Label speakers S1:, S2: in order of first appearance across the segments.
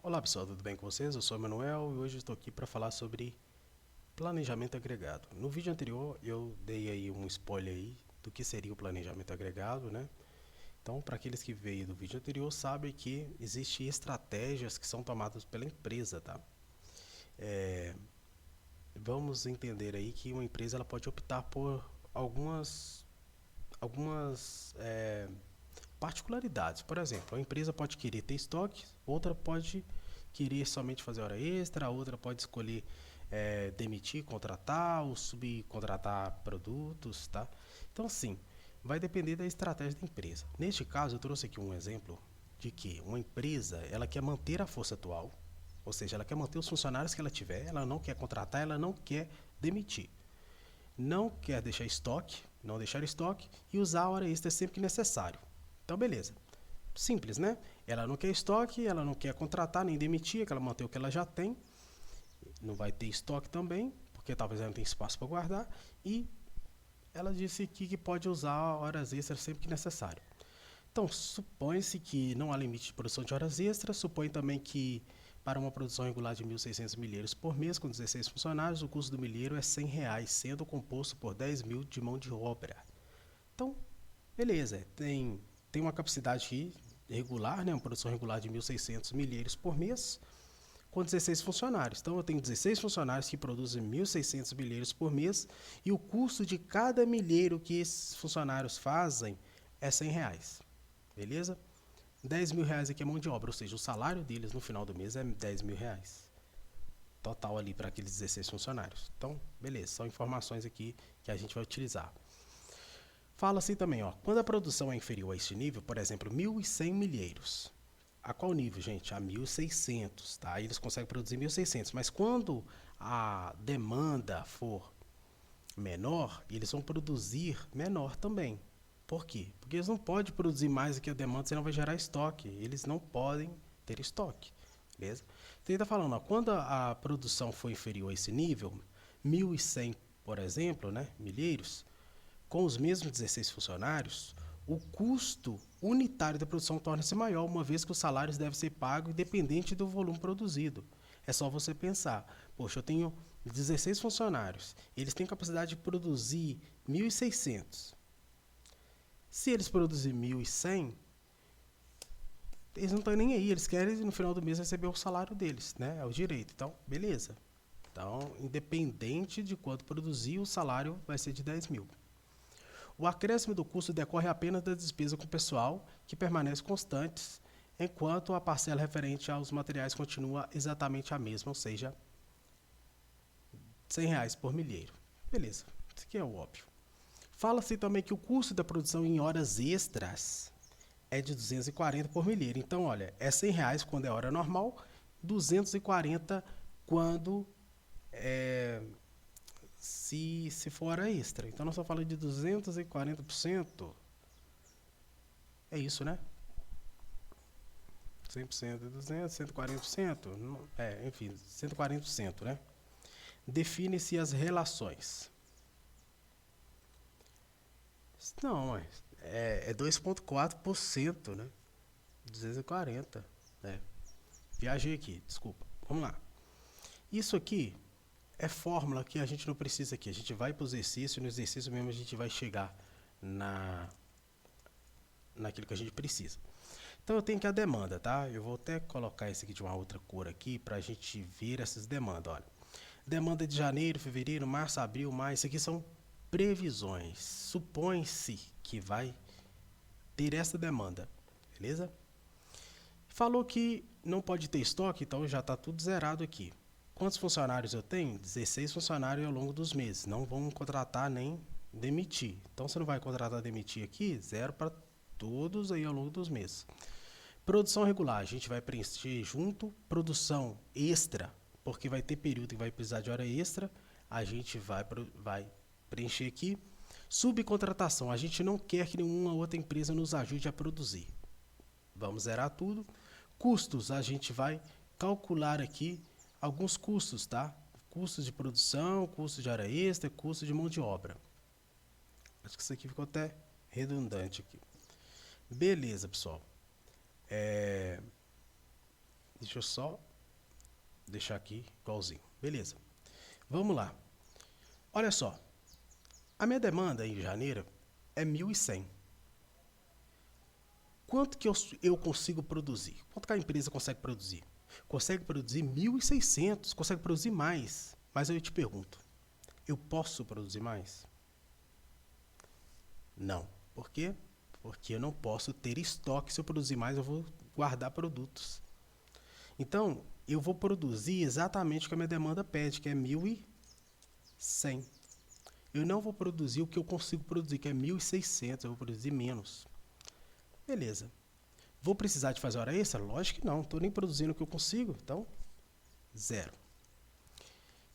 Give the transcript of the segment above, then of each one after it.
S1: Olá pessoal, tudo bem com vocês? Eu sou o Emanuel e hoje estou aqui para falar sobre planejamento agregado. No vídeo anterior eu dei aí um spoiler aí do que seria o planejamento agregado, né? Então, para aqueles que veio do vídeo anterior, sabem que existem estratégias que são tomadas pela empresa, tá? Vamos entender aí que uma empresa ela pode optar por algumas particularidades. Por exemplo, a empresa pode querer ter estoque, outra pode querer somente fazer hora extra, a outra pode escolher demitir, contratar ou subcontratar produtos, tá? Então, sim, vai depender da estratégia da empresa. Neste caso, eu trouxe aqui um exemplo de que uma empresa ela quer manter a força atual, ou seja, ela quer manter os funcionários que ela tiver, ela não quer contratar, ela não quer demitir, não quer deixar estoque, não deixar estoque e usar a hora extra sempre que necessário. Então, beleza. Simples, né? Ela não quer estoque, ela não quer contratar nem demitir, que ela mantém o que ela já tem, não vai ter estoque também, porque talvez ela não tenha espaço para guardar, e ela disse que pode usar horas extras sempre que necessário. Então, supõe-se que não há limite de produção de horas extras, supõe também que para uma produção regular de 1.600 milheiros por mês, com 16 funcionários, o custo do milheiro é R$ 100, sendo composto por 10 mil de mão de obra. Então, beleza, tem uma capacidade regular, né, uma produção regular de 1.600 milheiros por mês, com 16 funcionários. Então, eu tenho 16 funcionários que produzem 1.600 milheiros por mês e o custo de cada milheiro que esses funcionários fazem é R$ 100. Beleza? R$ 10.000 aqui é mão de obra, ou seja, o salário deles no final do mês é R$ 10.000. Total ali para aqueles 16 funcionários. Então, beleza, são informações aqui que a gente vai utilizar. Fala assim também, ó, quando a produção é inferior a este nível, por exemplo, 1.100 milheiros. A qual nível, gente? A 1.600, tá? Aí eles conseguem produzir 1.600, mas quando a demanda for menor, eles vão produzir menor também. Por quê? Porque eles não podem produzir mais do que a demanda, senão vai gerar estoque. Eles não podem ter estoque, beleza? Então ele está falando, ó, quando a produção for inferior a esse nível, 1.100, por exemplo, né, milheiros, com os mesmos 16 funcionários, o custo unitário da produção torna-se maior, uma vez que os salários devem ser pagos independente do volume produzido. É só você pensar, poxa, eu tenho 16 funcionários, eles têm capacidade de produzir 1.600. Se eles produzirem 1.100, eles não estão nem aí, eles querem no final do mês receber o salário deles, né? É o direito. Então, beleza. Então, independente de quanto produzir, o salário vai ser de 10 mil. O acréscimo do custo decorre apenas da despesa com pessoal, que permanece constantes, enquanto a parcela referente aos materiais continua exatamente a mesma, ou seja, R$ 100 por milheiro. Beleza, isso aqui é o óbvio. Fala-se também que o custo da produção em horas extras é de 240 por milheiro. Então, olha, é R$ 100 quando é hora normal, 240 quando é, se for hora extra. Então, nós estamos falando de 240%. É isso, né? 100% de 200, 140%, enfim, 140%, né? Define-se as relações. Não, mas é 2,4%, né? 240, né? Viajei aqui, desculpa. Vamos lá. Isso aqui é fórmula que a gente não precisa aqui. A gente vai para o exercício, no exercício mesmo a gente vai chegar naquilo que a gente precisa. Então eu tenho aqui a demanda, tá? Eu vou até colocar esse aqui de uma outra cor aqui para a gente ver essas demandas, olha. Demanda de janeiro, fevereiro, março, abril, maio, isso aqui são previsões. Supõe-se que vai ter essa demanda, beleza? Falou que não pode ter estoque, então já está tudo zerado aqui. Quantos funcionários eu tenho? 16 funcionários ao longo dos meses. Não vão contratar nem demitir. Então você não vai contratar demitir aqui, zero para todos aí ao longo dos meses. Produção regular, a gente vai preencher junto. Produção extra, porque vai ter período que vai precisar de hora extra, a gente vai preencher aqui. Subcontratação, a gente não quer que nenhuma outra empresa nos ajude a produzir. Vamos zerar tudo. Custos, a gente vai calcular aqui alguns custos, tá? Custos de produção, custo de hora extra, custo de mão de obra. Acho que isso aqui ficou até redundante aqui. Beleza, pessoal. Deixa eu só deixar aqui igualzinho. Beleza. Vamos lá. Olha só. A minha demanda em janeiro é 1.100. Quanto que eu consigo produzir? Quanto que a empresa consegue produzir? Consegue produzir 1.600, consegue produzir mais. Mas eu te pergunto, eu posso produzir mais? Não. Por quê? Porque eu não posso ter estoque. Se eu produzir mais, eu vou guardar produtos. Então, eu vou produzir exatamente o que a minha demanda pede, que é 1.100. Eu não vou produzir o que eu consigo produzir, que é 1.600. Eu vou produzir menos. Beleza. Vou precisar de fazer hora extra? Lógico que não. Estou nem produzindo o que eu consigo. Então, 0.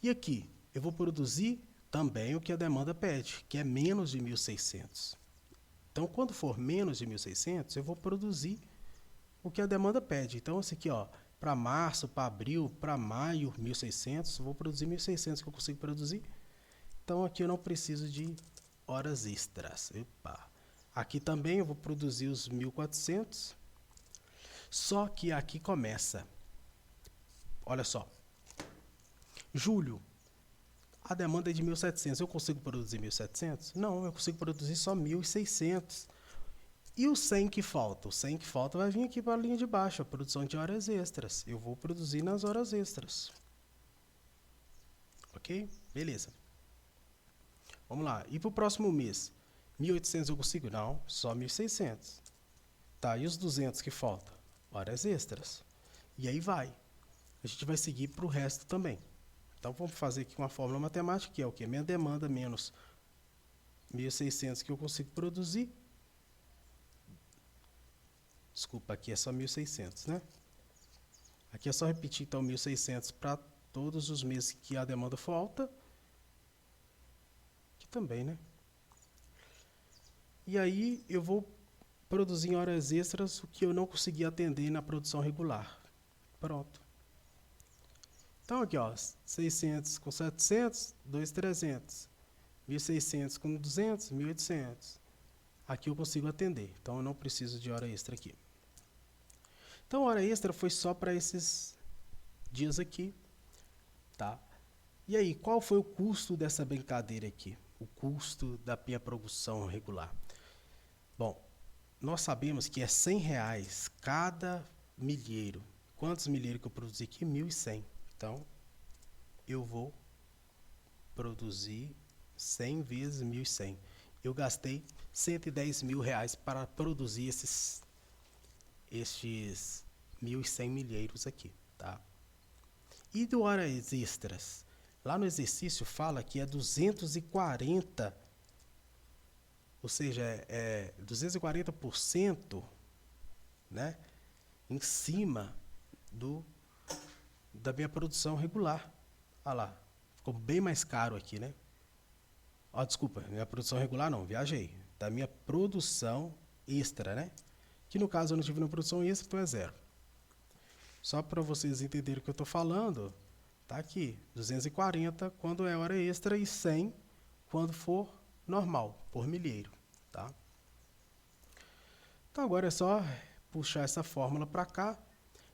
S1: E aqui, eu vou produzir também o que a demanda pede, que é menos de 1.600. Então, quando for menos de 1.600, eu vou produzir o que a demanda pede. Então, esse aqui, ó, para março, para abril, para maio, 1.600, eu vou produzir 1.600 que eu consigo produzir. Então, aqui eu não preciso de horas extras. Epa. Aqui também eu vou produzir os 1.400. Só que aqui começa. Olha só. Julho. A demanda é de 1.700. Eu consigo produzir 1.700? Não, eu consigo produzir só 1.600. E o 100 que falta? O 100 que falta vai vir aqui para a linha de baixo, a produção de horas extras. Eu vou produzir nas horas extras. Ok? Beleza. Vamos lá. E para o próximo mês? 1.800 eu consigo? Não, só 1.600. Tá, e os 200 que falta? Horas extras. E aí vai. A gente vai seguir para o resto também. Então, vamos fazer aqui uma fórmula matemática, que é o quê? Minha demanda menos 1.600 que eu consigo produzir. Desculpa, aqui é só 1.600, né? Aqui é só repetir, então, 1.600 para todos os meses que a demanda for alta. Aqui também, né? E aí, eu vou produzir em horas extras o que eu não consegui atender na produção regular. Pronto. Então, aqui, ó, 600 com 700, 2.300. 1.600 com 200, 1.800. Aqui eu consigo atender. Então, eu não preciso de hora extra aqui. Então, a hora extra foi só para esses dias aqui, tá? E aí, qual foi o custo dessa brincadeira aqui? O custo da minha produção regular. Bom, nós sabemos que é R$100 cada milheiro. Quantos milheiros que eu produzi aqui? 1.100. Então, eu vou produzir 100 vezes 1.100. Eu gastei R$110.000 para produzir estes 1.100 milheiros aqui, tá? E do horas extras? Lá no exercício fala que é 240, ou seja, é 240%, né, em cima da minha produção regular. Olha lá, ficou bem mais caro aqui, né? Ó, desculpa, minha produção regular não, viajei. Da minha produção extra, né? Que no caso eu não tive na produção extra, então é 0. Só para vocês entenderem o que eu estou falando, tá aqui, 240 quando é hora extra e 100 quando for normal, por milheiro, tá? Então agora é só puxar essa fórmula para cá.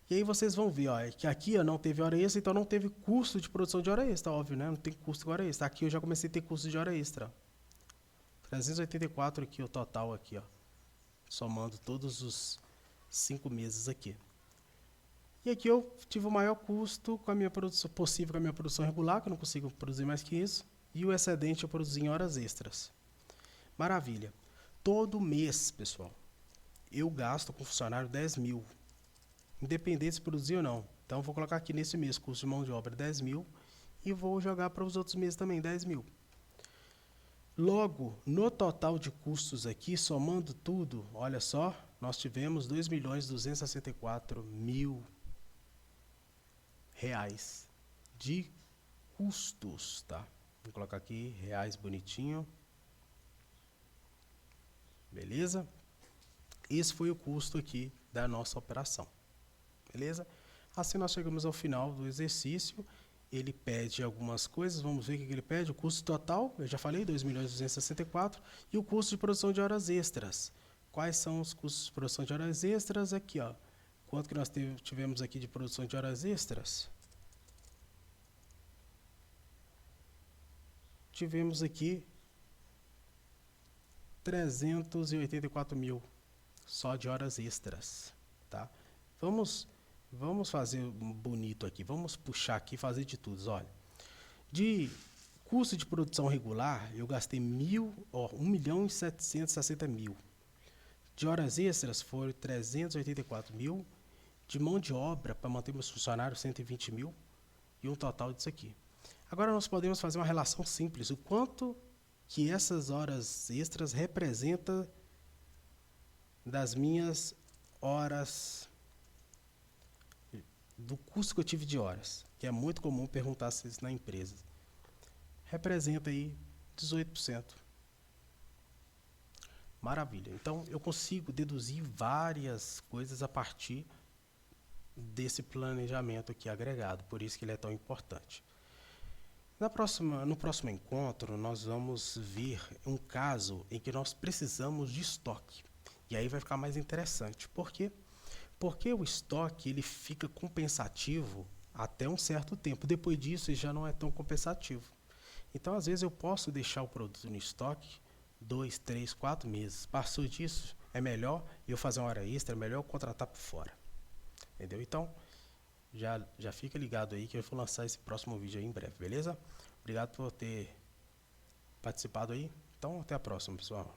S1: E aí vocês vão ver, ó, que aqui ó, não teve hora extra, então não teve custo de produção de hora extra, óbvio, né? Não tem custo de hora extra. Aqui eu já comecei a ter custo de hora extra. 384 aqui o total aqui, ó. Somando todos os 5 meses aqui. E aqui eu tive o maior custo com a minha produção possível com a minha produção regular, que eu não consigo produzir mais que isso, e o excedente eu produzi em horas extras. Maravilha. Todo mês, pessoal, eu gasto com funcionário 10.000. Independente se produzir ou não. Então, vou colocar aqui nesse mês, custo de mão de obra 10.000 e vou jogar para os outros meses também, 10.000. Logo, no total de custos aqui, somando tudo, olha só, nós tivemos R$2.264.000 de custos, tá? Vou colocar aqui reais bonitinho. Beleza? Esse foi o custo aqui da nossa operação. Beleza? Assim nós chegamos ao final do exercício. Ele pede algumas coisas, vamos ver o que ele pede. O custo total, eu já falei, 2.264. E o custo de produção de horas extras. Quais são os custos de produção de horas extras? Aqui, ó, Quanto que nós tivemos aqui de produção de horas extras? Tivemos aqui 384 mil só de horas extras, tá? Vamos fazer bonito aqui, vamos puxar aqui e fazer de tudo, olha. De custo de produção regular, eu gastei 1.760.000. De horas extras foram 384 mil. De mão de obra, para manter meus funcionários, 120 mil. E um total disso aqui. Agora nós podemos fazer uma relação simples. O quanto que essas horas extras representam das minhas horas, do custo que eu tive de horas, que é muito comum perguntar isso na empresa. Representa aí 18%. Maravilha. Então, eu consigo deduzir várias coisas a partir desse planejamento aqui agregado, por isso que ele é tão importante. No próximo encontro, nós vamos ver um caso em que nós precisamos de estoque. E aí vai ficar mais interessante. Por quê? Porque o estoque ele fica compensativo até um certo tempo. Depois disso, ele já não é tão compensativo. Então, às vezes, eu posso deixar o produto no estoque 2, 3, 4 meses. Passou disso, é melhor eu fazer uma hora extra, é melhor eu contratar por fora. Entendeu? Então, já fica ligado aí que eu vou lançar esse próximo vídeo aí em breve, beleza? Obrigado por ter participado aí. Então, até a próxima, pessoal.